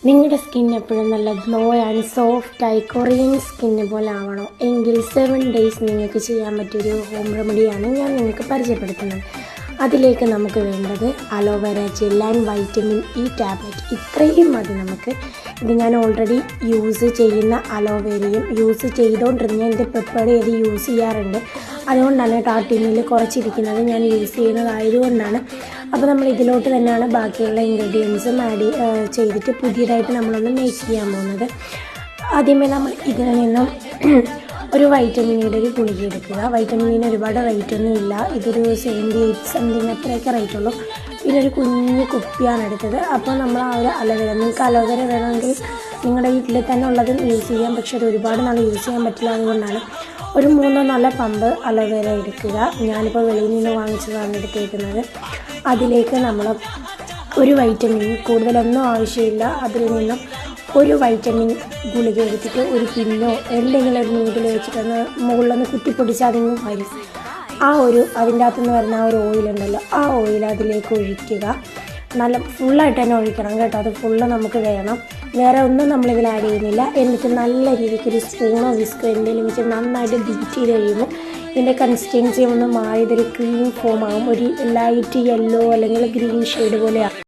നിങ്ങളുടെ സ്കിൻ എപ്പോഴും നല്ല ഗ്ലോ ആൻഡ് സോഫ്റ്റായി കൊറിയൻ സ്കിന്ന് പോലെ ആവണോ എങ്കിൽ 7 days നിങ്ങൾക്ക് ചെയ്യാൻ പറ്റിയൊരു ഹോം റെമഡിയാണ് ഞാൻ നിങ്ങൾക്ക് പരിചയപ്പെടുത്തുന്നത്. അതിലേക്ക് നമുക്ക് വേണ്ടത് aloe vera gel and vitamin E tablet. ഇത്രയും മതി നമുക്ക്. ഇത് ഞാൻ ഓൾറെഡി യൂസ് ചെയ്യുന്ന അലോവേരയും യൂസ് ചെയ്തുകൊണ്ടിരുന്ന എൻ്റെ പ്രിപ്പയർ ചെയ്ത് യൂസ് ചെയ്യാറുണ്ട്. അതുകൊണ്ടാണ് ആ ടിന്നിൽ കുറച്ചിരിക്കുന്നത്, ഞാൻ യൂസ് ചെയ്യുന്നതായതുകൊണ്ടാണ്. അപ്പോൾ നമ്മൾ ഇതിലോട്ട് തന്നെയാണ് ബാക്കിയുള്ള ഇൻഗ്രീഡിയൻസും ആഡ് ചെയ്തിട്ട് പുതിയതായിട്ട് നമ്മളൊന്ന് മേക്ക് ചെയ്യാൻ പോകുന്നത്. ആദ്യമേ നമ്മൾ ഇതിൽ നിന്നും ഒരു വൈറ്റമിനിയുടെ ഒരു ഗുളിക എടുക്കുക. വൈറ്റമിനിന് ഒരുപാട് റേറ്റൊന്നും ഇല്ല, ഇതൊരു 78 സംതിങ് അത്രയൊക്കെ റേറ്റുള്ളൂ. പിന്നെ ഒരു കുഞ്ഞ് കുപ്പിയാണ് എടുത്തത്. അപ്പോൾ നമ്മൾ ആ ഒരു അലോവേര, നിങ്ങൾക്ക് അലോവേര വേണമെങ്കിൽ നിങ്ങളുടെ വീട്ടിൽ തന്നെ ഉള്ളതും യൂസ് ചെയ്യാം, പക്ഷേ അത് ഒരുപാട് നാൾ യൂസ് ചെയ്യാൻ പറ്റില്ല. അതുകൊണ്ടാണ് ഒരു 3-4 പമ്പ് അലോവേര എടുക്കുക. ഞാനിപ്പോൾ വെളിയിൽ നിന്ന് വാങ്ങിച്ചതാണ് എടുത്തേക്കുന്നത്. അതിലേക്ക് നമ്മൾ ഒരു വൈറ്റമിൻ, കൂടുതലൊന്നും ആവശ്യമില്ല, അതിൽ നിന്നും ഒരു വൈറ്റമിൻ ഗുളിക എടുത്തിട്ട് ഒരു പിന്നോ എന്തെങ്കിലും ഒരു നീഡിൽ വെച്ചിട്ടൊന്ന് മുകളിലൊന്ന് കുത്തിപ്പൊടിച്ച് അതിങ്ങ് വരും. അതിൻ്റെ അകത്തുനിന്ന് വരുന്ന ആ ഒരു ഓയിലുണ്ടല്ലോ, ആ ഓയിൽ അതിലേക്ക് ഒഴിക്കുക. നല്ല ഫുള്ളായിട്ട് തന്നെ ഒഴിക്കണം കേട്ടോ, അത് ഫുള്ള് നമുക്ക് വേണം. വേറെ ഒന്നും നമ്മളിതിൽ ആഡ് ചെയ്യുന്നില്ല. എന്നിട്ട് നല്ല രീതിക്ക് ഒരു സ്പൂണോ വിസ്കോ എന്തെങ്കിലും വെച്ച് നന്നായിട്ട് ബീറ്റ് ചെയ്ത് കഴിയുമ്പോൾ ഇതിൻ്റെ കൺസിസ്റ്റൻസി ഒന്ന് മാറി ഇതൊരു ക്രീം ഫോം ആകും. ഒരു ലൈറ്റ് യെല്ലോ അല്ലെങ്കിൽ ഗ്രീൻ ഷെയ്ഡ് പോലെയാണ്.